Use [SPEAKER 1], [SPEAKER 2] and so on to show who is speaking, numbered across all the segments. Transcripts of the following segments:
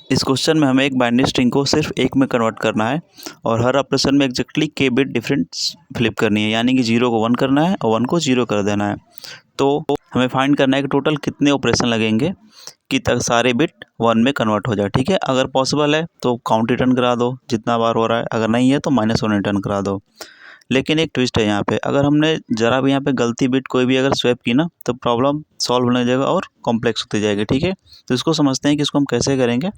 [SPEAKER 1] इस क्वेश्चन में हमें एक बाइनरी स्ट्रिंग को सिर्फ एक में कन्वर्ट करना है और हर ऑपरेशन में एग्जैक्टली के बिट डिफरेंट फ्लिप करनी है, यानी कि 0 को 1 करना है और 1 को 0 कर देना है। तो हमें फाइंड करना है कि टोटल कितने ऑपरेशन लगेंगे कि तक सारे बिट 1 में कन्वर्ट हो जाए। ठीक है, अगर पॉसिबल है तो काउंट रिटर्न करा दो जितना बार हो रहा है, अगर नहीं है तो -1 रिटर्न करा दो। लेकिन एक ट्विस्ट है यहाँ पे, अगर हमने ज़रा भी यहाँ पे गलती बिट कोई भी अगर स्वैप की ना तो प्रॉब्लम सॉल्व होने लगेगा और कॉम्प्लेक्स होती जाएगी। ठीक है, तो इसको समझते हैं कि इसको हम कैसे करेंगे।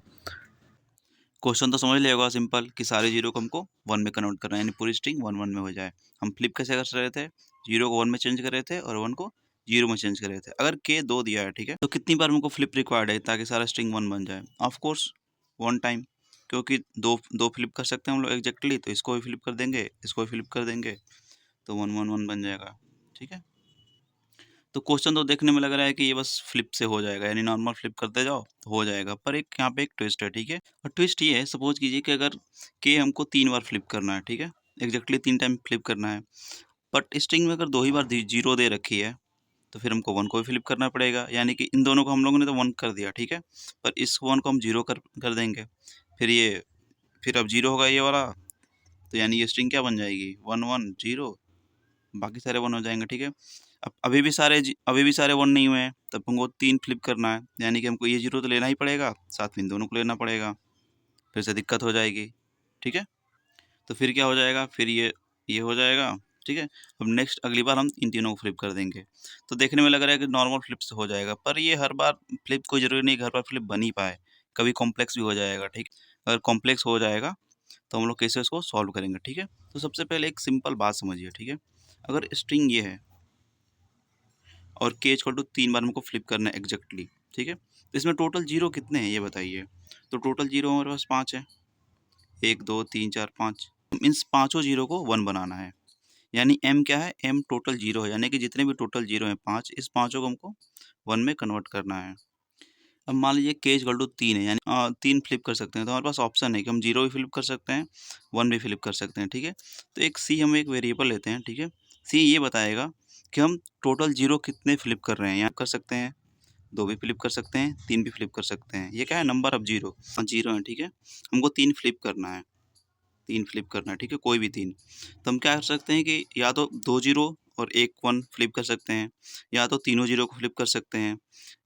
[SPEAKER 1] क्वेश्चन तो समझ लिया होगा सिंपल, कि सारे 0 को हमको 1 में कन्वर्ट करना है, यानी पूरी स्ट्रिंग 1 1 में हो जाए। हम फ्लिप कैसे कर रहे थे, 0 को 1 में चेंज कर रहे थे और 1 को 0 में चेंज कर रहे थे। अगर के 2 दिया है, ठीक है, तो कितनी बार हमको फ्लिप रिक्वायर्ड है ताकि सारा स्ट्रिंग 1 बन जाए? ऑफ कोर्स 1 टाइम, क्योंकि दो दो फ्लिप कर सकते हैं हम लोग एग्जैक्टली, तो इसको भी फ्लिप कर देंगे, इसको भी फ्लिप कर देंगे, तो 1 1 1 बन जाएगा। ठीक है, तो क्वेश्चन तो देखने में लग रहा है कि ये बस फ्लिप से हो जाएगा, यानी नॉर्मल फ्लिप करते जाओ तो हो जाएगा, पर एक यहाँ पे एक ट्विस्ट है। ठीक है, और ट्विस्ट ये है, सपोज कीजिए कि अगर के हमको 3 बार फ्लिप करना है, ठीक है, एग्जैक्टली 3 टाइम फ्लिप करना है, बट स्ट्रिंग में अगर 2 ही बार 0 दे रखी है तो फिर हमको 1 को भी फ्लिप करना पड़ेगा, यानी कि इन दोनों को हम लोगों ने तो 1 कर दिया, ठीक है, पर इस 1 को हम 0 कर देंगे, फिर ये फिर अब 0 होगा ये वाला, तो यानी ये स्ट्रिंग क्या बन जाएगी, 1 1 0, बाकी सारे 1 हो जाएंगे। ठीक है, अब अभी भी सारे 1 नहीं हुए हैं, तब हमको 3 फ्लिप करना है, यानी कि हमको ये 0 तो लेना ही पड़ेगा, साथ में इन दोनों को लेना पड़ेगा, फिर से दिक्कत हो जाएगी। ठीक है, तो फिर क्या हो जाएगा, फिर ये हो जाएगा। ठीक है, अब नेक्स्ट अगली बार हम इन तीनों को फ्लिप कर देंगे, तो देखने में लग रहा है कि नॉर्मल फ्लिप से हो जाएगा, पर ये हर बार फ्लिप कोई ज़रूरी नहीं, हर बार फ्लिप बन ही पाए, कभी कॉम्प्लेक्स भी हो जाएगा। ठीक, अगर कॉम्प्लेक्स हो जाएगा तो हम लोग कैसे उसको सॉल्व करेंगे। ठीक है, तो सबसे पहले एक सिंपल बात समझिए। ठीक है, अगर स्ट्रिंग ये है और के इक्वल टू 3 बार हमको फ्लिप करना है एग्जैक्टली, ठीक है, तो इसमें टोटल 0 कितने हैं ये बताइए। तो टोटल 0 हमारे पास 5 है, 1 2 3 4 5, मीन्स पाँचों 0 को 1 बनाना है, यानी m क्या है, m टोटल 0 है, यानी कि जितने भी टोटल 0 हैं 5, इस पाँचों को हमको 1 में कन्वर्ट करना है। अब मान लीजिए के इक्वल टू 3 है, यानी 3 फ्लिप कर सकते हैं, तो हमारे पास ऑप्शन है कि हम 0 भी फ्लिप कर सकते हैं, 1 भी फ्लिप कर सकते हैं। ठीक है, तो एक सी हम एक वेरिएबल लेते हैं। ठीक है, सी ये बताएगा कि हम टोटल 0 कितने फ्लिप कर रहे हैं, यहाँ कर सकते हैं, 2 भी फ्लिप कर सकते हैं, 3 भी फ्लिप कर सकते हैं। ये क्या है, नंबर ऑफ 0, 0 है। ठीक है, हमको 3 फ्लिप करना है, 3 फ्लिप करना है, ठीक है, कोई भी 3। तो हम क्या कर सकते हैं कि या तो 2 0 और 1 1 फ्लिप कर सकते हैं, या तो तीनों 0 को फ्लिप कर सकते हैं,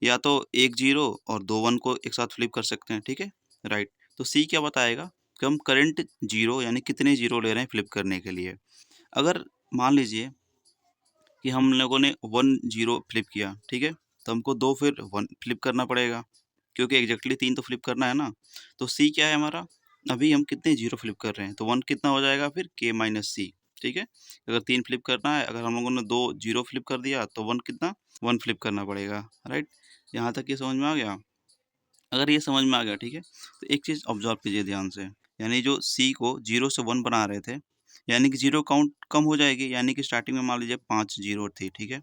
[SPEAKER 1] या तो 1 0 और 2 1 को एक साथ फ्लिप कर सकते हैं। ठीक है, राइट। तो सी क्या बताएगा कि हम करंट 0 यानी कितने 0 ले रहे हैं फ्लिप करने के लिए। अगर मान लीजिए कि हम लोगों ने 1 0 फ्लिप किया, ठीक है, तो हमको 2 फिर 1 फ्लिप करना पड़ेगा, क्योंकि एग्जैक्टली 3 तो फ्लिप करना है ना। तो सी क्या है हमारा, अभी हम कितने 0 फ्लिप कर रहे हैं, तो 1 कितना हो जाएगा फिर के माइनस सी। ठीक है, अगर 3 फ्लिप करना है, अगर हम लोगों ने 2 0 फ्लिप कर दिया तो 1 कितना, 1 फ्लिप करना पड़ेगा, राइट। यहाँ तक ये समझ में आ गया? अगर ये समझ में आ गया, ठीक है, तो एक चीज़ ऑब्जर्व कीजिए ध्यान से, यानी जो सी को 0 से 1 बना रहे थे, यानी कि 0 काउंट कम हो जाएगी, यानी कि स्टार्टिंग में मान लीजिए 5 0 थी, ठीक है,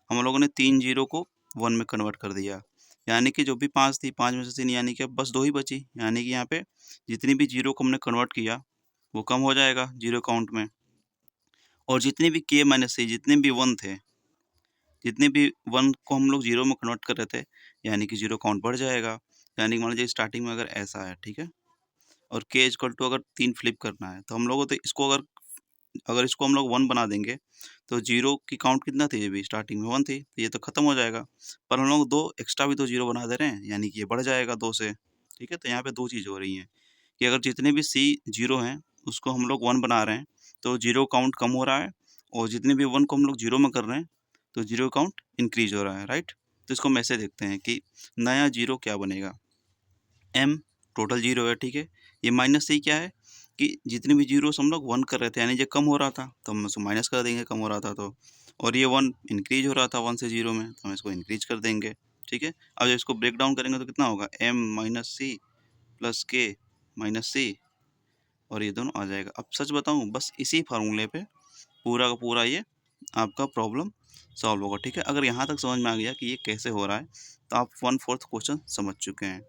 [SPEAKER 1] हम लोगों ने 3 0 को 1 में कन्वर्ट कर दिया, यानी कि जो भी 5 थी, 5 में से 3, यानी कि अब बस 2 ही बची, यानी कि यहाँ पे जितनी भी 0 को हमने कन्वर्ट किया वो कम हो जाएगा 0 काउंट में, और जितने भी के माइनस सी, जितने भी 1 थे, जितने भी 1 को हम लोग 0 में कन्वर्ट कर रहे थे, यानी कि 0 काउंट बढ़ जाएगा, यानी कि मान लीजिए स्टार्टिंग में अगर ऐसा है, ठीक है, और के इक्वल टू अगर 3 फ्लिप करना है, तो हम लोगों को तो इसको अगर अगर इसको हम लोग 1 बना देंगे, तो 0 की काउंट कितना थी अभी स्टार्टिंग में, 1 थी, तो ये तो खत्म हो जाएगा। पर हम लोग 2 एक्स्ट्रा भी तो 0 बना दे रहे हैं, यानी कि ये बढ़ जाएगा 2 से। ठीक है, तो यहाँ पे 2 चीज़ हो रही हैं कि अगर जितने भी सी 0 हैं, उसको हम लोग 1 बना रहे हैं, तो 0 काउंट कम हो रहा है, और जितने भी 1 को हम लोग 0 में कर रहे हैं, तो 0 काउंट इंक्रीज़ हो रहा है, राइट। तो इसको हम ऐसे देखते हैं कि नया 0 क्या बनेगा, m टोटल 0 है, ठीक है, ये माइनस से ही क्या है कि जितने भी जीरोस हम लोग 1 कर रहे थे, यानी ये कम हो रहा था तो हम उसको माइनस कर देंगे, कम हो रहा था तो, और ये 1 इंक्रीज हो रहा था 1 से 0 में, तो हम इसको इंक्रीज कर देंगे। ठीक है, अब जब इसको ब्रेक डाउन करेंगे तो कितना होगा, m माइनस सी प्लस के माइनस सी, और ये दोनों आ जाएगा। अब सच बताऊँ, बस इसी फार्मूले पे पूरा का पूरा ये आपका प्रॉब्लम सॉल्व होगा। ठीक है, अगर यहाँ तक समझ में आ गया कि ये कैसे हो रहा है, तो आप 1/4 क्वेश्चन समझ चुके हैं।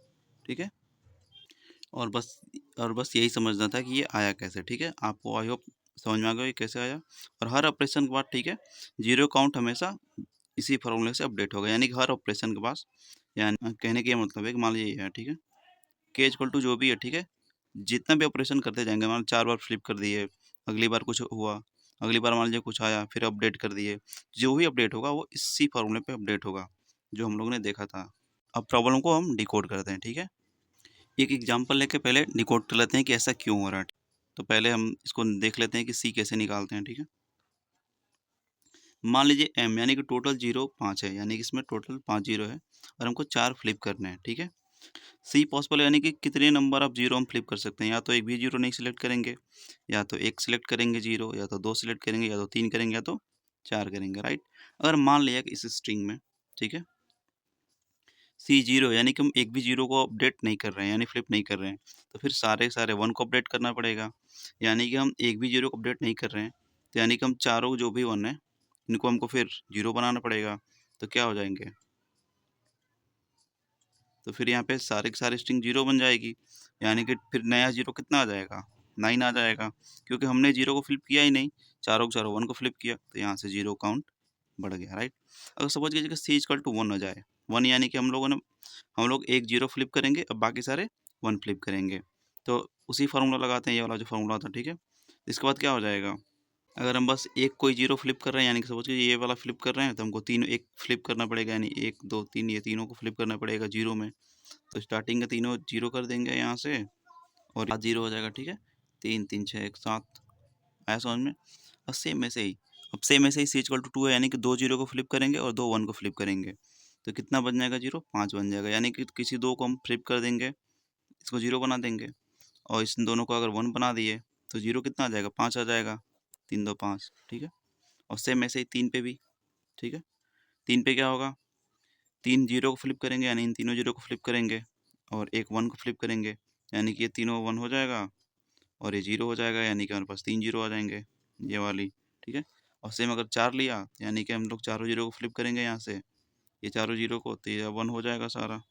[SPEAKER 1] ठीक है, और बस यही समझना था कि ये आया कैसे। ठीक है, आपको आई होप समझ में आ गया ये कैसे आया। और हर ऑपरेशन के बाद, ठीक है, 0 काउंट हमेशा इसी फार्मूले से अपडेट होगा, यानी कि हर ऑपरेशन के पास, यानी कहने का ये मतलब है कि मान लीजिए ये है, ठीक है, के इक्वल टू जो भी है, ठीक है, जितना भी ऑपरेशन करते जाएंगे, मान लो 4 बार फ्लिप कर दिए, अगली बार कुछ हुआ, अगली बार मान लीजिए कुछ आया, फिर अपडेट कर दिए, जो भी अपडेट होगा वो इसी फॉर्मूले पे अपडेट होगा जो हम लोगों ने देखा था। अब प्रॉब्लम को हम डिकोड करते हैं, ठीक है। एक एग्जांपल लेके पहले डिकोड कर लेते हैं कि ऐसा क्यों हो रहा है। तो पहले हम इसको देख लेते हैं कि सी कैसे निकालते हैं, ठीक है। मान लीजिए एम यानी कि टोटल 0 5 है, यानी कि इसमें टोटल 5 जीरो है और हमको 4 फ्लिप करने हैं, ठीक है। सी पॉसिबल यानी कि कितने नंबर ऑफ जीरो हम फ्लिप कर सकते हैं, या तो एक भी जीरो नहीं सिलेक्ट करेंगे, या तो एक सिलेक्ट करेंगे जीरो, या तो दो सिलेक्ट करेंगे, या तो तीन करेंगे, या तो चार करेंगे, राइट। अगर मान लिया कि इस स्ट्रिंग में, ठीक है, सी जीरो यानी कि हम एक भी जीरो को अपडेट नहीं कर रहे हैं, यानी फ्लिप नहीं कर रहे हैं, तो फिर सारे सारे वन को अपडेट करना पड़ेगा। यानी कि हम एक भी जीरो को अपडेट नहीं कर रहे हैं, तो यानी कि हम चारों जो भी वन है इनको हमको फिर जीरो बनाना पड़ेगा। तो क्या हो जाएंगे, तो फिर यहाँ पे सारे के सारे स्ट्रिंग जीरो बन जाएगी, यानी कि फिर नया जीरो कितना आ जाएगा, 9 आ जाएगा, क्योंकि हमने जीरो को फ्लिप किया ही नहीं, चारों के चारों वन को फ्लिप किया, तो यहाँ से जीरो काउंट बढ़ गया, राइट। अगर सपोज कीजिए कि सी इक्वल टू वन हो जाए, वन यानी कि हम लोग एक जीरो फ्लिप करेंगे, अब बाकी सारे वन फ्लिप करेंगे, तो उसी फार्मूला लगाते हैं, ये वाला जो फार्मूला था, ठीक है। इसके बाद क्या हो जाएगा, अगर हम बस एक कोई जीरो फ्लिप कर रहे हैं, यानी कि सपोज कीजिए ये वाला फ्लिप कर रहे हैं, तो हमको तीनों एक फ्लिप करना पड़ेगा, यानी एक दो तीन ये तीनों को फ्लिप करना पड़ेगा जीरो में। तो स्टार्टिंग के तीनों जीरो कर देंगे यहाँ से, और सात जीरो हो जाएगा, ठीक है। तीन तीन छः एक सात, आया समझ में। और सेम ऐसे ही, अब सेम ऐसे ही सी इक्वल टू टू है, यानी कि दो जीरो को फ्लिप करेंगे और दो वन को फ्लिप करेंगे, तो कितना बन जाएगा, जीरो, पाँच बन जाएगा, यानी कि किसी दो को हम फ्लिप कर देंगे, इसको जीरो बना देंगे, और इस दोनों को अगर वन बना दिए तो जीरो कितना आ जाएगा, पाँच आ जाएगा, तीन दो पाँच, ठीक है। और सेम ऐसे ही तीन पे भी, ठीक है। तीन पे क्या होगा, तीन जीरो को फ्लिप करेंगे, यानी इन तीनों जीरो को फ्लिप करेंगे, और एक वन को फ्लिप करेंगे, यानी कि ये तीनों वन हो जाएगा, और ये जीरो हो जाएगा, यानी कि हमारे पास तीन जीरो आ जाएंगे, ये वाली, ठीक है। और सेम अगर चार लिया, यानी कि हम लोग चारों जीरो को फ्लिप करेंगे यहाँ से, ये चारों जीरो को, तो ये वन हो जाएगा सारा,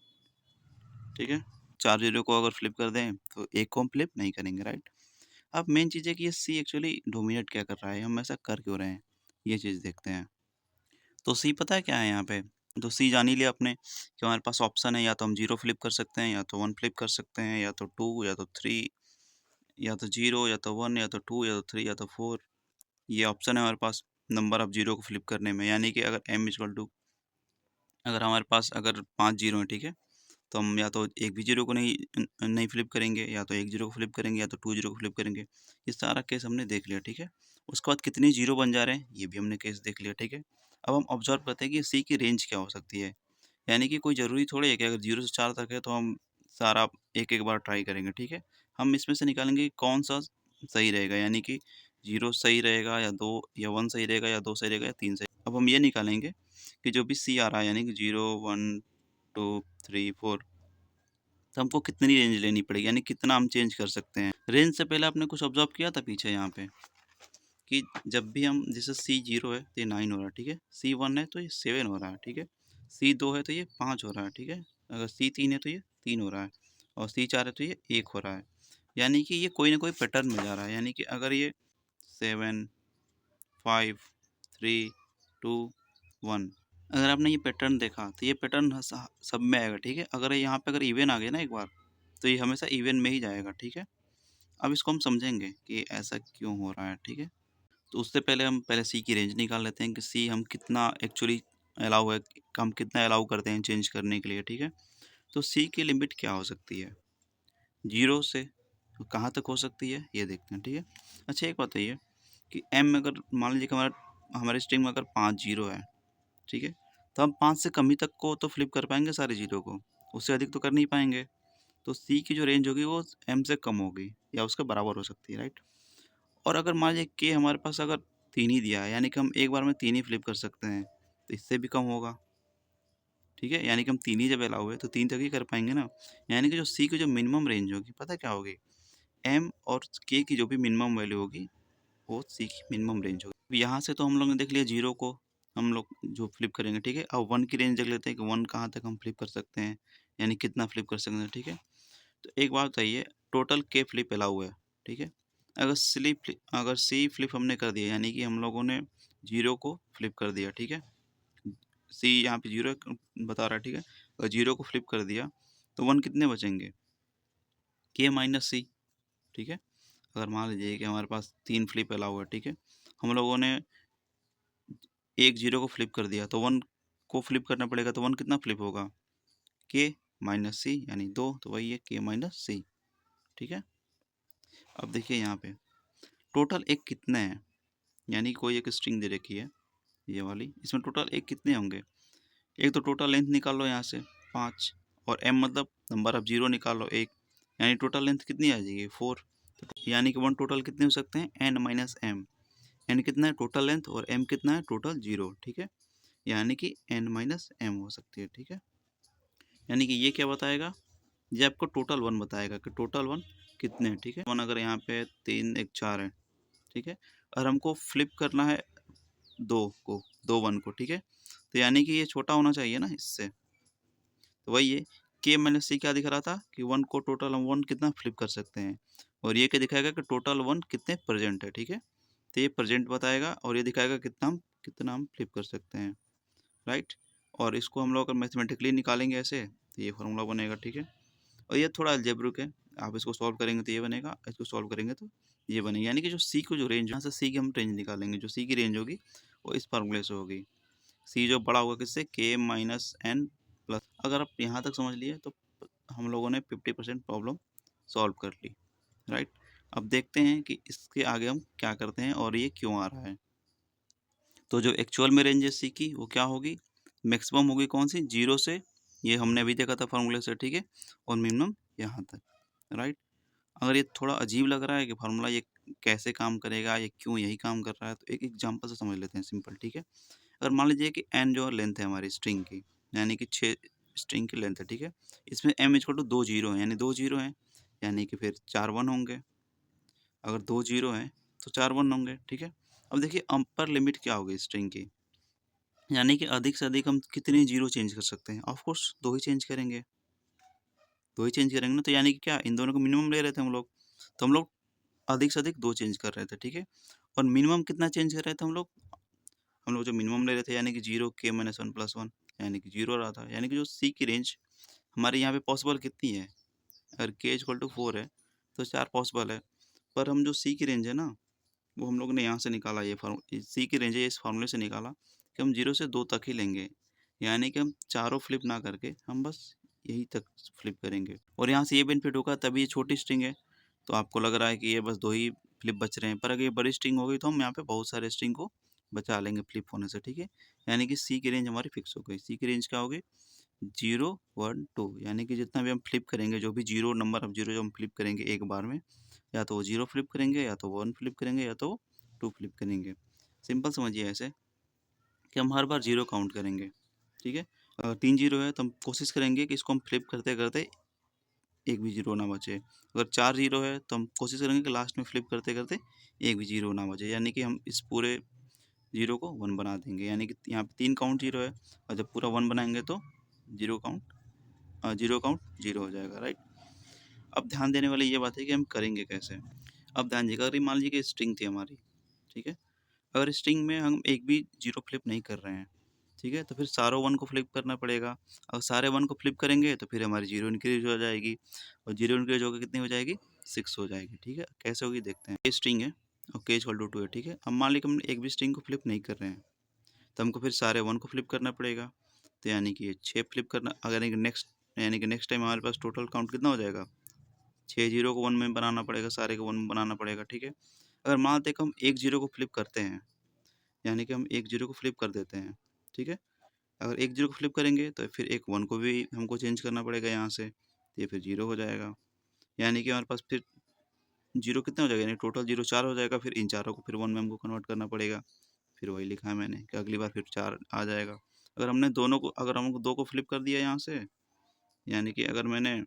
[SPEAKER 1] ठीक है। चार जीरो को अगर फ्लिप कर दें तो एक को हम फ्लिप नहीं करेंगे, राइट। अब मेन चीज़ है कि ये सी एक्चुअली डोमिनेट क्या कर रहा है, हम ऐसा कर क्यों रहे हैं, ये चीज़ देखते हैं। तो सी पता है क्या है यहाँ पे, तो सी जान ही लिया आपने कि हमारे पास ऑप्शन है, या तो हम जीरो फ्लिप कर सकते हैं, या तो वन फ्लिप कर सकते हैं, या तो टू, या तो थ्री, या तो जीरो, या तो वन, या तो टू, या तो थ्री, या तो फोर। ये ऑप्शन है हमारे पास नंबर ऑफ जीरो को फ्लिप करने में, यानी कि अगर एम इक्वल टू, अगर हमारे पास अगर पाँच जीरो है, ठीक है, तो हम या तो एक भी जीरो को नहीं फ्लिप करेंगे, या तो एक जीरो को फ्लिप करेंगे, या तो टू जीरो को फ्लिप करेंगे। ये सारा केस हमने देख लिया, ठीक है। उसके बाद कितने जीरो बन जा रहे हैं ये भी हमने केस देख लिया, ठीक है। अब हम ऑब्जर्व करते हैं कि सी की रेंज क्या हो सकती है, यानी कि कोई ज़रूरी थोड़ी है कि अगर जीरो से चार तक है तो हम सारा एक एक बार ट्राई करेंगे, ठीक है। हम इसमें से निकालेंगे कि कौन सा सही रहेगा, यानी कि जीरो सही रहेगा, या दो, या वन सही रहेगा, या दो सही रहेगा, या तीन सही। अब हम ये निकालेंगे कि जो भी सी आ रहा है, यानी कि zero one two three four, तो हमको कितनी रेंज लेनी पड़ेगी, यानी कितना हम चेंज कर सकते हैं। रेंज से पहले आपने कुछ ऑब्जर्व किया था पीछे यहाँ पे, कि जब भी हम, जैसे सी जीरो है तो ये नाइन हो रहा है, ठीक है, सी वन है तो ये सेवन हो रहा है, ठीक है, सी दो है तो ये पाँच हो रहा है, ठीक है, अगर सी तीन है तो ये तीन हो रहा है, और सी चार है तो ये एक हो रहा है, यानी कि ये कोई ना कोई पैटर्न में जा रहा है। यानी कि अगर ये seven five three two one, अगर आपने ये पैटर्न देखा तो ये पैटर्न सब में आएगा, ठीक है। अगर यहाँ पे अगर इवन आ गया ना एक बार, तो ये हमेशा इवन में ही जाएगा, ठीक है। अब इसको हम समझेंगे कि ऐसा क्यों हो रहा है, ठीक है। तो उससे पहले हम पहले सी की रेंज निकाल लेते हैं कि सी हम कितना एक्चुअली अलाउ है, हम कितना अलाउ करते हैं चेंज करने के लिए, ठीक है। तो सी की लिमिट क्या हो सकती है, जीरो से तो कहाँ तक हो सकती है ये देखते हैं, ठीक है। अच्छा एक बताइए कि एम अगर मान लीजिए कि हमारा हमारे स्ट्रिंग में अगर पाँच जीरो है, ठीक है, तो हम पाँच से कम ही तक को तो फ्लिप कर पाएंगे सारे जीरो को, उससे अधिक तो कर नहीं पाएंगे। तो सी की जो रेंज होगी वो एम से कम होगी या उसके बराबर हो सकती है, राइट। और अगर मान लीजिए के हमारे पास अगर तीन ही दिया है, यानी कि हम एक बार में तीन ही फ्लिप कर सकते हैं, तो इससे भी कम होगा, ठीक है। यानी कि हम तीन ही जब अलाउ है तो तीन तक ही कर पाएंगे ना। यानी कि जो सी की जो मिनिमम रेंज होगी पता क्या होगी, एम और के की जो भी मिनिमम वैल्यू होगी वो सी की मिनिमम रेंज होगी। यहाँ से तो हम लोग ने देख लिया जीरो को हम लोग जो फ्लिप करेंगे, ठीक है। अब वन की रेंज देख लेते हैं कि वन कहाँ तक हम फ्लिप कर सकते हैं, यानी कितना फ्लिप कर सकते हैं, ठीक है। तो एक बात बताइए, टोटल के फ्लिप अलाउ है, ठीक है। अगर सी फ्लिप हमने कर दिया, यानी कि हम लोगों ने जीरो को फ्लिप कर दिया, ठीक है। सी यहाँ पे जीरो बता रहा है, ठीक है। अगर जीरो को फ्लिप कर दिया तो वन कितने बचेंगे, के माइनस सी, ठीक है। अगर मान लीजिए कि हमारे पास 3 फ्लिप अलाउ है, ठीक है, हम लोगों ने एक 0 को फ्लिप कर दिया तो 1 को फ्लिप करना पड़ेगा, तो 1 कितना फ्लिप होगा, के माइनस सी यानी 2, तो वही है के माइनस सी, ठीक है। अब देखिए यहाँ पे टोटल एक कितने हैं, यानी कोई एक स्ट्रिंग दे रखी है ये वाली, इसमें टोटल एक कितने होंगे, एक तो टोटल लेंथ निकाल लो यहाँ से 5, और m मतलब नंबर ऑफ 0 निकाल लो 1, यानी टोटल लेंथ कितनी आ जाएगी 4, यानी कि 1 टोटल कितने हो सकते हैं n माइनस एम, n कितना है टोटल लेंथ और m कितना है टोटल 0, ठीक है, यानी कि n माइनस एम हो सकती है, ठीक है। यानी कि ये क्या बताएगा, ये आपको टोटल 1 बताएगा कि टोटल 1 कितने हैं, ठीक है। 1 अगर यहाँ पे 3 1 4 है, ठीक है, और हमको फ्लिप करना है 2 को, 2 1 को, ठीक है, तो यानी कि ये छोटा होना चाहिए ना इससे, तो वही है के माइनस सी क्या दिख रहा था कि 1 को टोटल हम 1 कितना फ्लिप कर सकते हैं, और ये क्या दिखाएगा कि टोटल 1 कितने प्रेजेंट है, ठीक है, तो ये प्रेजेंट बताएगा और ये दिखाएगा कितना हम फ्लिप कर सकते हैं, राइट। और इसको हम लोग अगर मैथमेटिकली निकालेंगे ऐसे तो ये फार्मूला बनेगा, ठीक है, और ये थोड़ा अलजेब्रिक है, आप इसको सॉल्व करेंगे तो ये बनेगा, इसको सॉल्व करेंगे तो ये बनेगा, यानी कि जो सी को जो रेंज, यहाँ से सी की हम रेंज निकालेंगे, जो सी की रेंज होगी वो इस फार्मूले से होगी, सी जो बड़ा होगा किससे, के माइनस एन प्लस। अगर आप यहाँ तक समझ लिए तो हम लोगों ने 50% प्रॉब्लम सॉल्व कर ली, राइट। अब देखते हैं कि इसके आगे हम क्या करते हैं और ये क्यों आ रहा है। तो जो एक्चुअल में रेंज है सी की वो क्या होगी, मैक्सिमम होगी कौन सी, 0 से, ये हमने अभी देखा था फार्मूले से, ठीक है, और मिनिमम यहाँ तक, राइट। अगर ये थोड़ा अजीब लग रहा है कि फार्मूला ये कैसे काम करेगा, ये क्यों यही काम कर रहा है, तो एक एग्जांपल से समझ लेते हैं सिंपल, ठीक है। अगर मान लीजिए कि एन जो लेंथ है हमारी स्ट्रिंग की, यानी कि 6 स्ट्रिंग की लेंथ है, ठीक है, इसमें एम इक्वल टू 2 जीरो है, यानी 2 जीरो हैं, यानी कि फिर 4 1 होंगे, अगर 2 जीरो हैं तो 4 1 होंगे, ठीक है। अब देखिए अपर लिमिट क्या होगी स्ट्रिंग की, यानी कि अधिक से अधिक हम कितने जीरो चेंज कर सकते हैं, ऑफ कोर्स 2 ही चेंज करेंगे, 2 ही चेंज करेंगे ना, तो यानी कि क्या इन दोनों को मिनिमम ले रहे थे हम लोग, तो हम लोग अधिक से अधिक 2 चेंज कर रहे थे, ठीक है, और मिनिमम कितना चेंज कर रहे थे हम लोग जो मिनिमम ले रहे थे, यानी कि 0 के माइनस 1 प्लस 1, यानी कि 0 रहा था, यानी कि जो सी की रेंज हमारे यहाँ पे पॉसिबल कितनी है, अगर के इक्वल टू 4 है तो 4 पॉसिबल है, पर हम जो सी की रेंज है ना वो हम लोग ने यहाँ से निकाला, ये सी की रेंज है इस फार्मूले से निकाला कि हम 0 से 2 तक ही लेंगे, यानी कि हम चारों फ्लिप ना करके हम बस यही तक फ्लिप करेंगे, और यहाँ से ये बेनिफिट होगा, तभी ये छोटी स्ट्रिंग है तो आपको लग रहा है कि ये बस 2 ही फ्लिप बच रहे हैं, पर अगर ये बड़ी स्ट्रिंग हो गई तो हम यहाँ पे बहुत सारे स्ट्रिंग को बचा लेंगे फ्लिप होने से, ठीक है। यानी कि सी की रेंज हमारी फिक्स हो गई, सी की रेंज क्या होगी 0 1 2, यानी कि जितना भी हम फ्लिप करेंगे, जो भी जीरो नंबर ऑफ जीरो जो हम फ्लिप करेंगे एक बार में, या तो वो 0 फ्लिप करेंगे, या तो 1 फ्लिप करेंगे, या तो 2 फ्लिप करेंगे। सिंपल समझिए ऐसे कि हम हर बार 0 काउंट करेंगे, ठीक है। अगर 3 जीरो है तो हम कोशिश करेंगे कि इसको हम फ्लिप करते करते एक भी जीरो ना बचे, अगर 4 जीरो है तो हम कोशिश करेंगे कि लास्ट में फ्लिप करते करते एक भी जीरो ना बचे, यानी कि हम इस पूरे जीरो को 1 बना देंगे, यानी कि यहाँ पे 3 काउंट जीरो है, और जब पूरा 1 बनाएंगे तो जीरो काउंट जीरो हो जाएगा, राइट। अब ध्यान देने वाली ये बात है कि हम करेंगे कैसे। अब ध्यान दीजिएगा, अगर मान लीजिए कि स्ट्रिंग थी हमारी, ठीक है, अगर स्ट्रिंग में हम एक भी जीरो फ्लिप नहीं कर रहे हैं, ठीक है, तो फिर सारों 1 को फ्लिप करना पड़ेगा, अगर सारे 1 को फ्लिप करेंगे तो फिर हमारी जीरो इंक्रीज हो जाएगी, और जीरो इंक्रीज होकर कितनी हो जाएगी 6 हो जाएगी, ठीक है। कैसे होगी देखते हैं, ये स्ट्रिंग है और के इक्वल टू 2 है, ठीक है। अब मान लीजिए हम एक भी स्ट्रिंग को फ्लिप नहीं कर रहे हैं तो हमको फिर सारे 1 को फ्लिप करना पड़ेगा, तो यानी कि ये 6 फ्लिप करना, अगर यानी कि नेक्स्ट टाइम हमारे पास टोटल काउंट कितना हो जाएगा, 6 जीरो को 1 में बनाना पड़ेगा, सारे को 1 में बनाना पड़ेगा, ठीक है। अगर मान लेते हैं कि हम एक जीरो को फ्लिप करते हैं, यानी कि हम एक जीरो को फ्लिप कर देते हैं, ठीक है, अगर एक जीरो को फ्लिप करेंगे तो फिर एक 1 को भी हमको चेंज करना पड़ेगा यहाँ से, तो ये फिर जीरो हो जाएगा, यानी कि हमारे पास फिर जीरो कितना हो जाएगा, यानी टोटल जीरो 4 हो जाएगा, फिर इन चारों को फिर 1 में हमको कन्वर्ट करना पड़ेगा, फिर वही लिखा है मैंने कि अगली बार फिर 4 आ जाएगा। अगर हमको 2 को फ्लिप कर दिया यहाँ से, यानी कि अगर मैंने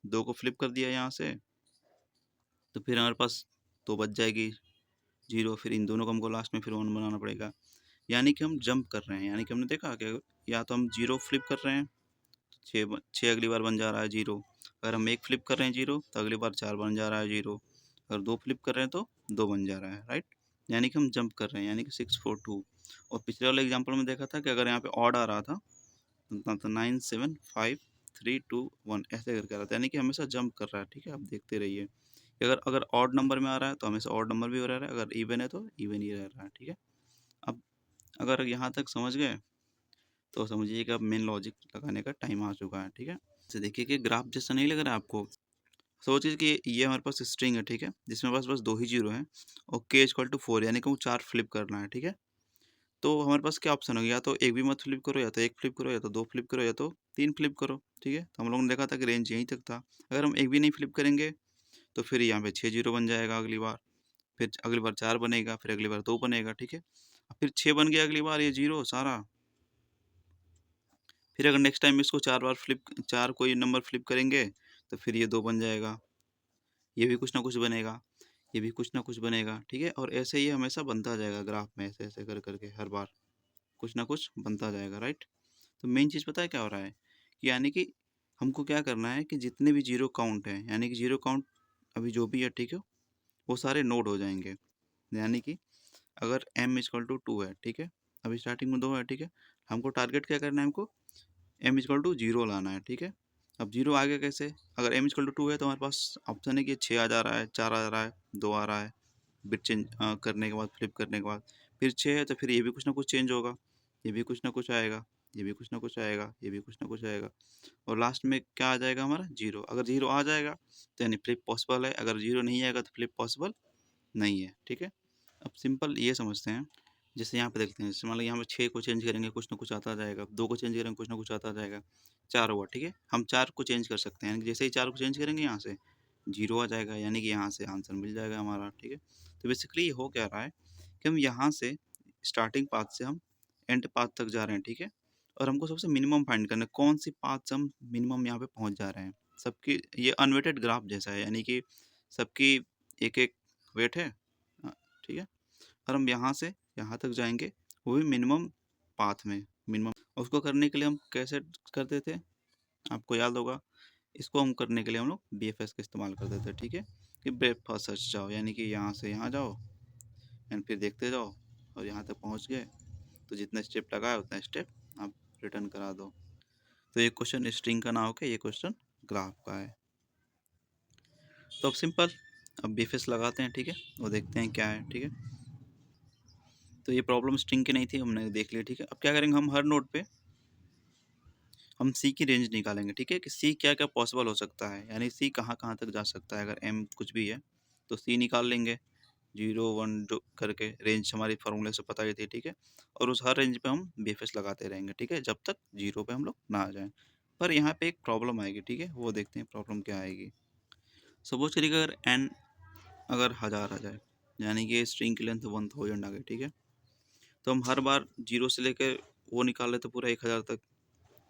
[SPEAKER 1] 2 को फ्लिप कर दिया यहाँ से, तो फिर हमारे पास 2 बच जाएगी जीरो, फिर इन दोनों को हमको लास्ट में फिर 1 बनाना पड़ेगा, यानी कि हम जंप कर रहे हैं, यानी कि हमने देखा कि या तो हम जीरो फ्लिप कर रहे हैं तो 6 अगली बार बन जा रहा है जीरो, अगर हम एक फ्लिप कर रहे हैं जीरो तो अगली बार 4 बन जा रहा है जीरो, अगर 2 फ्लिप कर रहे हैं तो 2 बन जा रहा है, राइट। यानी कि हम जंप कर रहे हैं, यानी कि 6 4 2। और पिछले वाले एग्जाम्पल में देखा था कि अगर यहाँ पे ऑड आ रहा था तो 9 7 5 3 2 1 ऐसे करके आ रहा था, यानी कि हमेशा जंप कर रहा है। ठीक है, आप देखते रहिए। अगर अगर ऑड नंबर में आ रहा है तो हमेशा ऑड नंबर भी हो रहा है, अगर इवन है तो इवन ही रह रहा है। ठीक है, अब अगर यहाँ तक समझ गए तो समझिए कि अब मेन लॉजिक लगाने का टाइम आ चुका है। ठीक है, तो देखिए कि ग्राफ जैसा नहीं लग रहा है आपको। सोचिए कि ये हमारे पास स्ट्रिंग है, ठीक है, जिसमें बस 2 ही जीरो हैं और k इक्वल टू 4, यानी कि वो 4 फ्लिप करना है। ठीक है, तो हमारे पास क्या ऑप्शन होगा, या तो एक भी मत फ्लिप करो, या तो एक फ्लिप करो, या तो 2 फ्लिप करो, या तो 3 फ्लिप करो। ठीक है, तो हम लोगों ने देखा था कि रेंज यहीं तक था। अगर हम एक भी नहीं फ्लिप करेंगे तो फिर यहाँ पे 6 जीरो बन जाएगा अगली बार, फिर अगली बार 4 बनेगा, फिर अगली बार 2 बनेगा। ठीक है, फिर 6 बन गया अगली बार ये जीरो सारा। फिर अगर नेक्स्ट टाइम इसको 4 बार चार कोई नंबर फ्लिप करेंगे तो फिर ये 2 बन जाएगा, ये भी कुछ ना कुछ बनेगा, ये भी कुछ ना कुछ बनेगा। ठीक है, और ऐसे ही हमेशा बनता जाएगा ग्राफ में, ऐसे ऐसे कर करके हर बार कुछ ना कुछ बनता जाएगा। राइट, तो मेन चीज़ पता है क्या हो रहा है कि यानी कि हमको क्या करना है कि जितने भी जीरो काउंट हैं, यानी कि जीरो काउंट अभी जो भी है, ठीक है, वो सारे नोट हो जाएंगे। यानी कि अगर m इक्वल टू 2 है, ठीक है, अभी स्टार्टिंग में 2 है। ठीक है, हमको टारगेट क्या करना है, हमको m इक्वल टू 0 लाना है। ठीक है, अब 0 आ गया कैसे, अगर m इक्वल टू 2 है तो हमारे पास ऑप्शन है कि 6 आ जा रहा है, 4 आ रहा है, 2 आ रहा है, बिट चेंज करने के बाद, फ्लिप करने के बाद फिर 6 है तो फिर ये भी कुछ ना कुछ चेंज होगा, ये भी कुछ ना कुछ आएगा, ये भी कुछ ना कुछ आएगा, ये भी कुछ ना कुछ आएगा, और लास्ट में क्या आ जाएगा हमारा 0। अगर 0 आ जाएगा तो यानी फ्लिप पॉसिबल है, अगर 0 नहीं आएगा तो फ्लिप पॉसिबल नहीं है। ठीक है, अब सिंपल ये समझते हैं, जैसे यहाँ पे देखते हैं, जैसे मान लो यहाँ पे 6 को चेंज करेंगे कुछ ना कुछ आता जाएगा, 2 को चेंज करेंगे कुछ ना कुछ आता जाएगा, 4 हुआ। ठीक है, हम 4 को चेंज कर सकते हैं, जैसे ही 4 को चेंज करेंगे यहाँ से 0 आ जाएगा, यानी कि यहाँ से आंसर मिल जाएगा हमारा। ठीक है, तो बेसिकली ये हो क्या रहा है कि हम यहाँ से स्टार्टिंग पाथ से हम एंड पाथ तक जा रहे हैं। ठीक है, और हमको सबसे मिनिमम फाइंड करना है, कौन सी पाथ से हम मिनिमम यहाँ पे पहुँच जा रहे हैं। सबकी ये अनवेटेड ग्राफ जैसा है, यानी कि सबकी एक एक वेट है। ठीक है, और हम यहाँ से यहाँ तक जाएंगे, वो भी मिनिमम पाथ में, मिनिमम। उसको करने के लिए हम कैसे करते थे, आपको याद होगा, इसको हम करने के लिए हम लोग BFS का इस्तेमाल करते थे। ठीक है, कि ब्रेथ फर्स्ट सर्च जाओ, यानी कि यहाँ से यहाँ जाओ एंड फिर देखते जाओ और यहाँ तक पहुँच गए तो जितना स्टेप लगाए उतना स्टेप आप रिटर्न करा दो। तो ये क्वेश्चन स्ट्रिंग का ना होकर ये क्वेश्चन ग्राफ का है। तो अब सिंपल, अब BFS लगाते हैं। ठीक है, वो देखते हैं क्या है। ठीक है, तो ये प्रॉब्लम स्ट्रिंग की नहीं थी, हमने देख लिया। ठीक है, अब क्या करेंगे, हम हर नोड पे हम सी की रेंज निकालेंगे। ठीक है, कि सी क्या क्या पॉसिबल हो सकता है, यानी सी कहाँ कहाँ तक जा सकता है। अगर एम कुछ भी है तो सी निकाल लेंगे, 0 1 जो करके रेंज हमारी फार्मूले से पता ही थी। ठीक है, और उस हर रेंज पे हम BFS लगाते रहेंगे। ठीक है, जब तक 0 पे हम लोग ना आ जाएं। पर यहाँ पे एक प्रॉब्लम आएगी। ठीक है, वो देखते हैं प्रॉब्लम क्या आएगी। सपोज करिए अगर n अगर 1000 आ जाए, यानी कि स्ट्रिंग की लेंथ 1000 आ गई। ठीक है, तो हम हर बार 0 से लेकर वो निकाल लेते पूरा 1000 तक।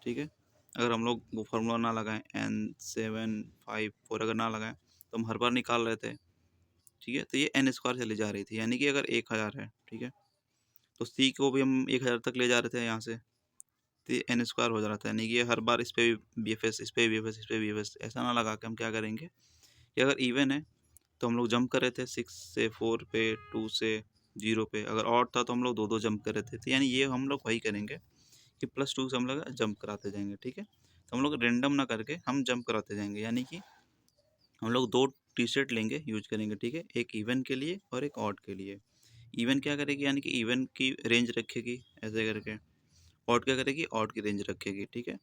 [SPEAKER 1] ठीक है, अगर हम लोग वो फार्मूला ना लगाएं, N754 अगर ना लगाएं तो हम हर बार निकाल रहे थे। ठीक है, तो ये n स्क्वायर चली जा रही थी, यानी कि अगर 1000 है, ठीक है, तो सी को भी हम 1000 तक ले जा रहे थे यहाँ से, तो ये n स्क्वायर हो जा रहा था, यानी कि ये हर बार इस पर भी BFS, इस पर भी BFS, इस पर भी BFS, ऐसा ना लगा के हम क्या करेंगे कि अगर इवन है तो हम लोग जंप कर रहे थे 6 से 4 पे, 2 से 0 पे, अगर ऑड था तो हम लोग 2 जंप कर रहे थे। तो यानी ये हम लोग वही करेंगे कि +2 से हम लोग जंप कराते जाएंगे। ठीक है, तो हम लोग रेंडम ना करके हम जंप कराते जाएंगे, यानी कि हम लोग 2 टी शर्ट लेंगे, यूज करेंगे। ठीक है, एक इवन के लिए और एक ऑड के लिए। इवन क्या करेगी, यानी कि इवन की रेंज रखेगी ऐसे करके, ऑड क्या करेगी, ऑड की रेंज रखेगी। ठीक है,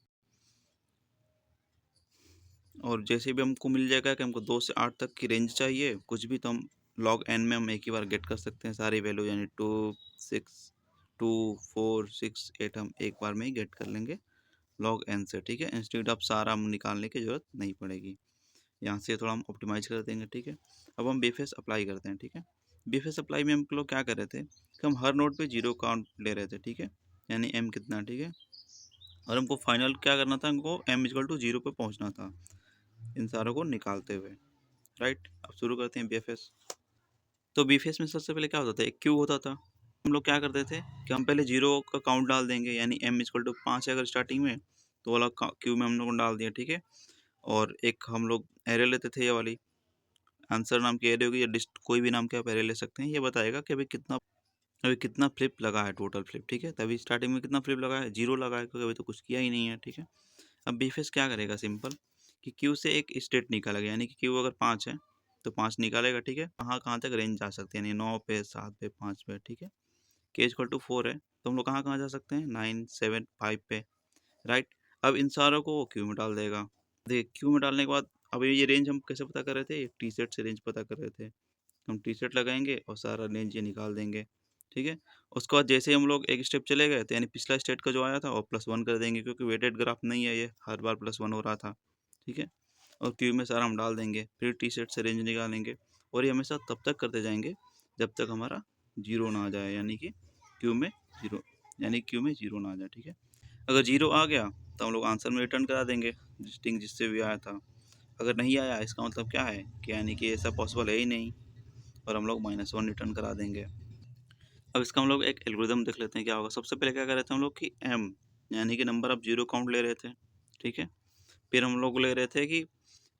[SPEAKER 1] और जैसे भी हमको मिल जाएगा कि हमको 2 से 8 तक की रेंज चाहिए कुछ भी, तो हम log n में हम एक ही बार गेट कर सकते हैं सारी वैल्यू, यानी 2 6 2 4 6 8 हम एक बार में ही गेट कर लेंगे log n से। ठीक है, इंस्टेड ऑफ सारा हम निकालने की ज़रूरत नहीं पड़ेगी, यहाँ से थोड़ा हम ऑप्टिमाइज कर देंगे। ठीक है, अब हम BFS अप्लाई करते हैं। ठीक है, BFS अप्लाई में हम लोग क्या कर रहे थे कि हम हर नोड पे 0 काउंट ले रहे थे। ठीक है, यानी m कितना, ठीक है, और हमको फाइनल क्या करना था, हमको m इक्वल टू 0 पे पहुँचना था इन सारों को निकालते हुए। राइट, अब शुरू करते हैं BFS। तो BFS में सबसे पहले क्या होता था, एक क्यू होता था। हम लोग क्या करते थे कि हम पहले 0 का काउंट डाल देंगे, यानी m इक्वल टू 5 है अगर स्टार्टिंग में तो वाला क्यू में हम लोगों ने डाल दिया। ठीक है, और एक हम लोग एरे लेते थे, ये वाली आंसर नाम की एरे होगी, या लिस्ट कोई भी नाम के आप एरे ले सकते हैं। ये बताएगा कि अभी कितना फ्लिप लगा है, टोटल फ्लिप। ठीक है, तभी स्टार्टिंग में कितना फ्लिप लगा है, 0 लगा है, क्योंकि अभी तो कुछ किया ही नहीं है। ठीक है, अब बीफेस क्या करेगा, सिंपल कि क्यू से एक स्टेट निकालेगा, यानी कि क्यू अगर 5 है तो 5 निकालेगा, ठीक है। कहाँ कहाँ तक रेंज जा सकते हैं, यानी 9 पे, 7 पे, 5 पे, ठीक है। के इक्वल टू 4 है तो हम लोग कहाँ कहाँ जा सकते हैं, 9, 7, 5 पे, राइट। अब इन सारों को वो क्यू में डाल देगा। देखिए क्यू में डालने के बाद अब ये रेंज हम कैसे पता कर रहे थे, टी सेट से रेंज पता कर रहे थे। हम टी शर्ट लगाएंगे और सारा रेंज ये निकाल देंगे, ठीक है। उसके बाद जैसे ही हम लोग एक स्टेप चले गए तो यानी पिछला स्टेट का जो आया था और +1 कर देंगे, क्योंकि वेटेड ग्राफ नहीं है, ये हर बार +1 हो रहा था, ठीक है। और क्यू में सारा हम डाल देंगे, फिर टी शर्ट से रेंज निकालेंगे और ये हमेशा तब तक करते जाएंगे जब तक हमारा 0 ना आ जाए, यानी कि क्यू में 0, यानी क्यू में 0 ना आ जाए, ठीक है। अगर 0 आ गया तो हम लोग आंसर में रिटर्न करा देंगे स्ट्रिंग जिससे भी आया था। अगर नहीं आया इसका मतलब क्या है कि यानी कि ऐसा पॉसिबल है ही नहीं, और हम लोग -1 रिटर्न करा देंगे। अब इसका हम लोग एक एल्गोरिदम देख लेते हैं क्या होगा। सबसे पहले क्या कर रहे थे हम लोग कि m यानी कि नंबर ऑफ 0 काउंट ले रहे थे, ठीक है। फिर हम लोग ले रहे थे कि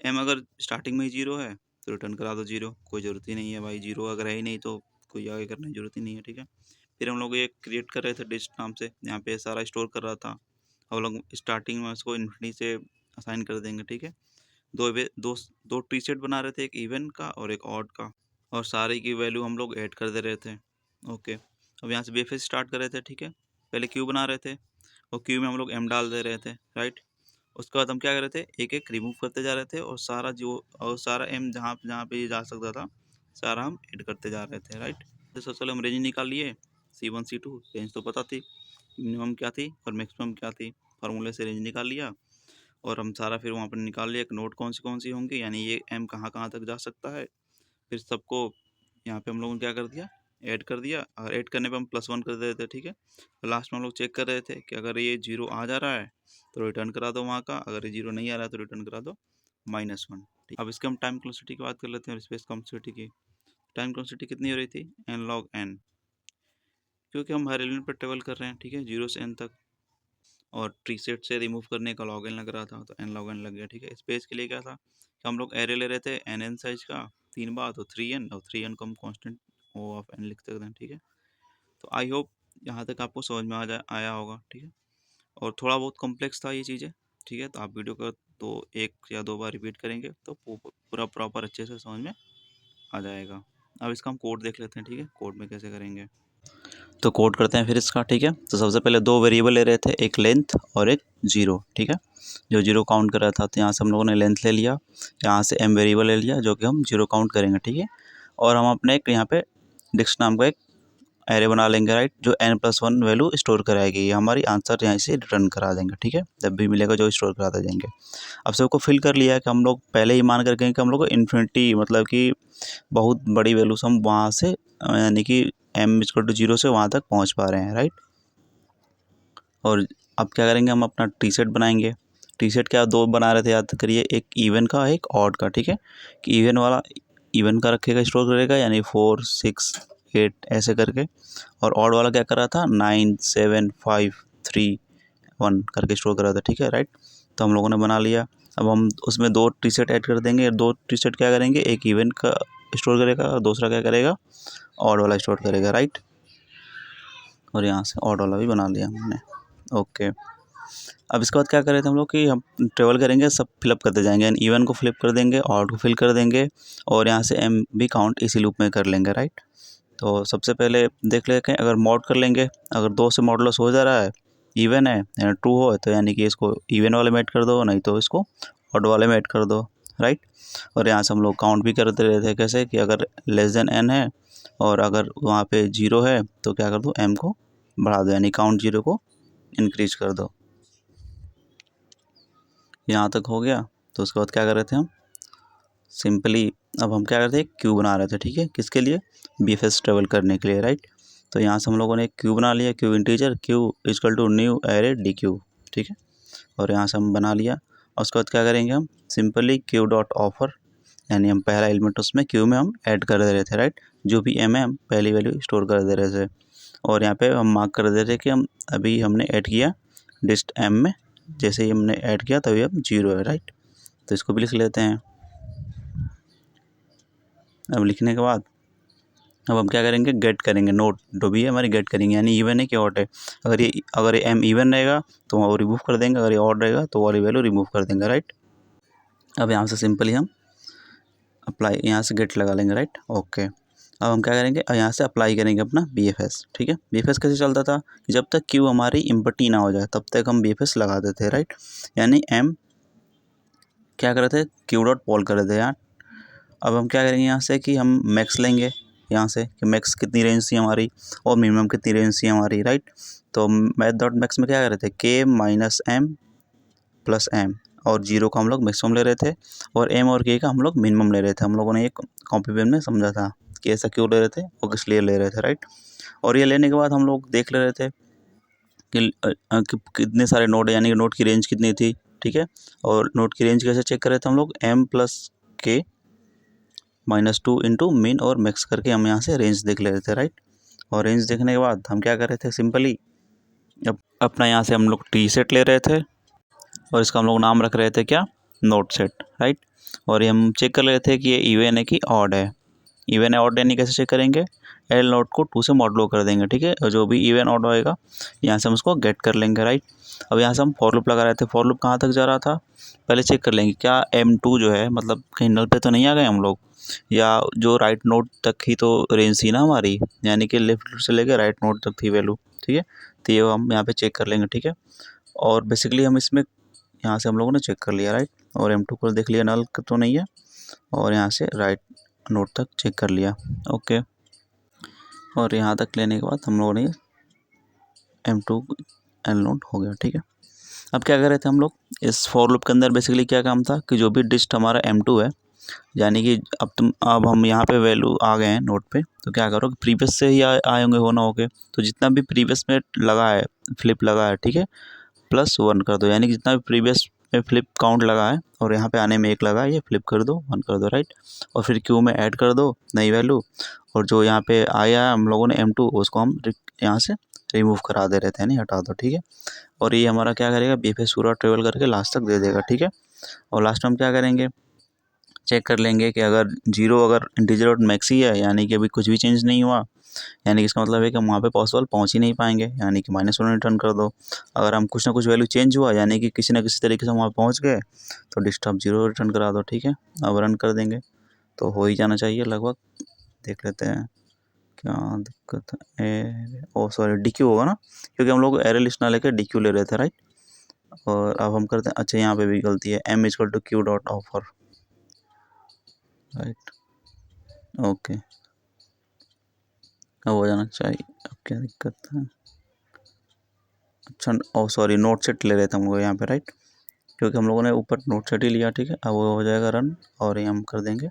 [SPEAKER 1] m अगर स्टार्टिंग में ही 0 है तो रिटर्न करा दो 0, कोई ज़रूरत ही नहीं है भाई, 0 अगर है ही नहीं तो कोई आगे करने की ज़रूरत ही नहीं है, ठीक है। फिर हम लोग ये क्रिएट कर रहे थे डिस्ट नाम से, यहाँ पे सारा स्टोर कर रहा था। हम लोग स्टार्टिंग में उसको इन्फिनिटी से असाइन कर देंगे, ठीक है। दो टी सेट बना रहे थे, एक इवन का और एक ऑड का, और सारे की वैल्यू हम लोग ऐड कर दे रहे थे। ओके, अब यहाँ से बीएफएस स्टार्ट कर रहे थे, ठीक है। पहले क्यू बना रहे थे और क्यू में हम लोग एम डाल दे रहे थे, राइट। उसके बाद हम क्या कर रहे थे, एक एक रिमूव करते जा रहे थे और सारा एम जहाँ जहाँ पे जा सकता था सारा हम ऐड करते जा रहे थे, राइट। तो सबसे पहले हम रेंज निकाल लिए, C1 C2 रेंज तो पता थी, मिनिमम क्या थी और मैक्सिमम क्या थी, फार्मूले से रेंज निकाल लिया। और हम सारा फिर वहाँ पर निकाल लिया कि नोट कौन सी होंगी, यानी ये एम कहाँ कहाँ तक जा सकता है। फिर सबको यहाँ पे हम लोगों ने क्या कर दिया, ऐड कर दिया, और ऐड करने पे हम +1 कर देते थे, ठीक है। तो लास्ट में हम लोग चेक कर रहे थे कि अगर ये 0 आ जा रहा है तो रिटर्न करा दो वहाँ का, अगर ये 0 नहीं आ रहा है तो रिटर्न करा दो -1, ठीक। अब इसके हम टाइम कॉम्प्लेक्सिटी की बात कर लेते हैं, स्पेस कॉम्प्लेक्सिटी की। टाइम कॉम्प्लेक्सिटी कितनी हो रही थी, n log n, क्योंकि हम हर एलिमेंट पर ट्रेवल कर रहे हैं, ठीक है, 0 से n तक। और ट्री सेट से रिमूव करने का log n लग रहा था तो n log n लग गया, ठीक है। स्पेस के लिए क्या था कि हम लोग एरे ले रहे थे n साइज का 3 बार, तो 3n, और 3n को हम कॉन्स्टेंट ओ ऑफ n लिख सकते हैं, ठीक है। तो आई होप यहाँ तक आपको समझ में आया होगा, ठीक है। और थोड़ा बहुत कॉम्प्लेक्स था ये चीज़ें, ठीक है। तो आप वीडियो को तो 1 या 2 बार रिपीट करेंगे तो पूरा प्रॉपर अच्छे से समझ में आ जाएगा। अब इसका हम कोड देख लेते हैं, ठीक है, कोड में कैसे करेंगे। तो कोड करते हैं फिर इसका, ठीक है। तो सबसे पहले 2 वेरिएबल ले रहे थे, एक लेंथ और एक 0, ठीक है। जो 0 काउंट कर रहा था तो यहाँ से हम लोगों ने लेंथ ले लिया, यहाँ से m वेरिएबल ले लिया जो कि हम 0 काउंट करेंगे, ठीक है। और हम अपने एक यहाँ पे डिक्स नाम का एक एरे बना लेंगे, राइट, जो n+1 वैल्यू स्टोर कराएगी, ये हमारी आंसर यहाँ से रिटर्न करा देंगे, ठीक है। जब भी मिलेगा जो स्टोर कराते जाएंगे। अब सबको फिल कर लिया है कि हम लोग पहले ही मान कर गए कि हम लोग को इन्फिनिटी मतलब कि बहुत बड़ी वैल्यू से हम वहाँ से यानी कि m=0 से वहाँ तक पहुँच पा रहे हैं, राइट। और अब क्या करेंगे, हम अपना टी सेट बनाएंगे। टी सेट क्या 2 बना रहे थे, याद करिए, एक इवन का एक ऑड का, ठीक है। कि इवन वाला इवन का रखेगा, स्टोर करेगा, यानी 4, 6, 8 ऐसे करके। और ऑड वाला क्या कर रहा था, 9, 7, 5, 3, 1 करके स्टोर कर रहा था, ठीक है, राइट। तो हम लोगों ने बना लिया। अब हम उसमें 2 टी सेट ऐड कर देंगे। 2 टी सेट क्या करेंगे, एक इवन का स्टोर करेगा और दूसरा क्या करेगा, ऑड वाला स्टोर करेगा, राइट। और यहाँ से ऑड वाला भी बना लिया हमने, ओके। अब इसके बाद क्या कर रहे थे हम लोग कि हम ट्रेवल करेंगे, सब फिलअप करते जाएंगे, यानी इवन को फ्लिप कर देंगे, ऑड को फिल कर देंगे, और यहाँ से m भी काउंट इसी लूप में कर लेंगे, राइट। तो सबसे पहले देख लेते हैं, अगर मॉड कर लेंगे, अगर 2 से मॉडुलस हो जा रहा है, इवन है यानी ट्रू हो, तो यानी कि इसको इवन वाले में ऐड कर दो, नहीं तो इसको ऑड वाले में ऐड कर दो, राइट। और यहाँ से हम लोग काउंट भी करते रहते हैं, कैसे कि अगर n है और अगर वहाँ पे 0 है तो क्या कर दो, m को बढ़ा दो, यानी काउंट 0 को इंक्रीज कर दो। यहाँ तक हो गया। तो उसके बाद क्या कर रहे थे हम, सिंपली अब हम क्या कर रहे थे, क्यू बना रहे थे, ठीक है, किसके लिए, बीएफएस ट्रेवल करने के लिए, राइट। तो यहाँ से हम लोगों ने एक क्यू बना लिया, Q integer, Q equal to new array D Q, ठीक है। और यहाँ से हम बना लिया। और उसके बाद क्या करेंगे, हम सिंपली क्यू डॉट ऑफर, यानी हम पहला एलिमेंट उसमें क्यू में हम ऐड कर दे रहे थे, राइट। जो भी m है हम पहली वैल्यू स्टोर कर दे रहे थे। और यहाँ पे हम मार्क कर दे रहे कि हम अभी हमने ऐड किया डिस्ट m में, जैसे ही हमने ऐड किया तभी अब 0 है, राइट। तो इसको भी लिख लेते हैं। अब लिखने के बाद अब हम क्या करेंगे, गेट करेंगे, नोट जो भी है हमारी गेट करेंगे, यानी इवन है कि ऑड है। अगर ये m इवन रहेगा तो वो रिमूव कर देंगे, अगर ये ऑड रहेगा तो वाली वैल्यू रिमूव कर देंगे, राइट। अब यहाँ से सिंपली हम अप्लाई, यहाँ से गेट लगा लेंगे, राइट। ओके, अब हम क्या करेंगे, यहाँ से अप्लाई करेंगे अपना BFS, ठीक है। BFS कैसे चलता था, जब तक Q हमारी इम्पटी ना हो जाए तब तक हम BFS लगाते थे, राइट। यानी M क्या कर रहे थे, Q डॉट पोल कर रहे थे यहाँ। अब हम क्या करेंगे यहाँ से कि हम मैक्स लेंगे यहाँ से कि मैक्स कितनी रेंज थी हमारी और मिनिमम कितनी रेंज थी हमारी, राइट। तो मैथ डॉट मैक्स में क्या कर रहे थे, K minus M plus M, और 0 का हम लोग मैक्सिमम ले रहे थे और M और K का हम लोग मिनिमम ले रहे थे। हम लोगों ने एक कॉपी पेन में समझा था कि ऐसा क्यों ले रहे थे और किस लिए ले रहे थे, राइट। और ये लेने के बाद हम लोग देख ले रहे थे कि कितने सारे नोड, यानी कि नोड की रेंज कितनी थी, ठीक है। और नोड की रेंज कैसे चेक कर रहे थे हम लोग, M plus K minus 2 into मिन और मैक्स करके हम यहाँ से रेंज देख ले रहे थे, राइट। और रेंज देखने के बाद हम क्या कर रहे थे, सिंपली अपना यहाँ से हम लोग टी सेट ले रहे थे और इसका हम लोग नाम रख रहे थे क्या, नोट सेट, राइट। और ये हम चेक कर रहे थे कि ये इवन है कि ऑड है। इवन है ऑड यानी कैसे चेक करेंगे, एल नोट को 2 से मॉडलो कर देंगे, ठीक है। और जो भी इवन ऑड होएगा यहाँ से हम उसको गेट कर लेंगे, राइट। अब यहाँ से हम फॉर लूप लगा रहे थे, फॉर लूप कहाँ तक जा रहा था, पहले चेक कर लेंगे क्या M2 जो है मतलब कहीं नल पे तो नहीं आ गए हम लोग, या जो राइट नोड तक ही तो रेंज थी ना हमारी, यानी कि लेफ्ट से लेकर राइट नोड तक थी वैल्यू, ठीक है। तो ये हम यहाँ पे चेक कर लेंगे, ठीक है। और बेसिकली हम इसमें यहाँ से हम लोगों ने चेक कर लिया, राइट। और M2 को देख लिया नल तो नहीं है, और यहाँ से राइट नोड तक चेक कर लिया, ओके। और यहाँ तक लेने के बाद हम लोगों ने M2 एल नोड हो गया, ठीक है। अब क्या कर रहे थे हम लोग, इस फॉर लूप के अंदर बेसिकली क्या काम था कि जो भी डिस्ट हमारा M2 है, यानी कि अब हम यहाँ पे वैल्यू आ गए हैं नोट पे, तो क्या करो कि प्रीवियस से ही आए होंगे होना होके, तो जितना भी प्रीवियस में लगा है फ्लिप लगा है, ठीक है, +1 कर दो, यानी कि जितना भी प्रीवियस में फ्लिप काउंट लगा है और यहाँ पे आने में 1 लगा है, ये फ्लिप कर दो 1 कर दो, राइट। और फिर क्यू में ऐड कर दो नई वैल्यू, और जो यहाँ पे आया है हम लोगों ने M2 उसको हम यहाँ से रिमूव करा दे रहे थे, यानी हटा दो, ठीक है। और ये हमारा क्या करेगा, BFS पूरा ट्रेवल करके लास्ट तक दे देगा, ठीक है। और लास्ट में हम क्या करेंगे, चेक कर लेंगे कि अगर 0 अगर इंटीजर और मैक्स ही है, यानी कि अभी कुछ भी चेंज नहीं हुआ, यानी कि इसका मतलब है कि हम वहाँ पे पॉसिबल पहुँच ही नहीं पाएंगे, यानी कि -1 रिटर्न कर दो। अगर हम कुछ ना कुछ वैल्यू चेंज हुआ, यानी कि किसी न किसी तरीके से हम वहाँ पहुँच गए, तो डिस्टर्ब 0 रिटर्न करा दो, ठीक है। अब रन कर देंगे तो हो ही जाना चाहिए लगभग, देख लेते हैं क्या दिक्कत है। ओ सॉरी, DQ होगा ना, क्योंकि हम लोग एरे लिस्ट ना लेकर DQ ले रहे थे, राइट। और अब हम करते हैं, अच्छा यहाँ पे भी गलती है, M = Q dot offer, right, okay. अब हो जाना चाहिए, अब क्या दिक्कत है, अच्छा ओ सॉरी, नोट सेट ले रहे थे हम लोग यहाँ पे, राइट, क्योंकि हम लोगों ने ऊपर नोट सेट ही लिया, ठीक है। अब वो हो जाएगा रन, और ये हम कर देंगे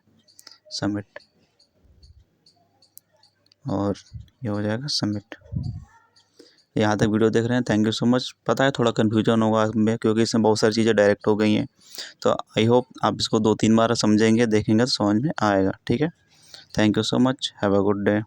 [SPEAKER 1] सबमिट, और ये हो जाएगा सबमिट। यहाँ तक वीडियो देख रहे हैं, थैंक यू सो मच। पता है थोड़ा कन्फ्यूजन होगा में, क्योंकि इसमें बहुत सारी चीज़ें डायरेक्ट हो गई हैं, तो आई होप आप इसको 2-3 बार समझेंगे, देखेंगे तो समझ में आएगा, ठीक है। Thank you so much, have a good day.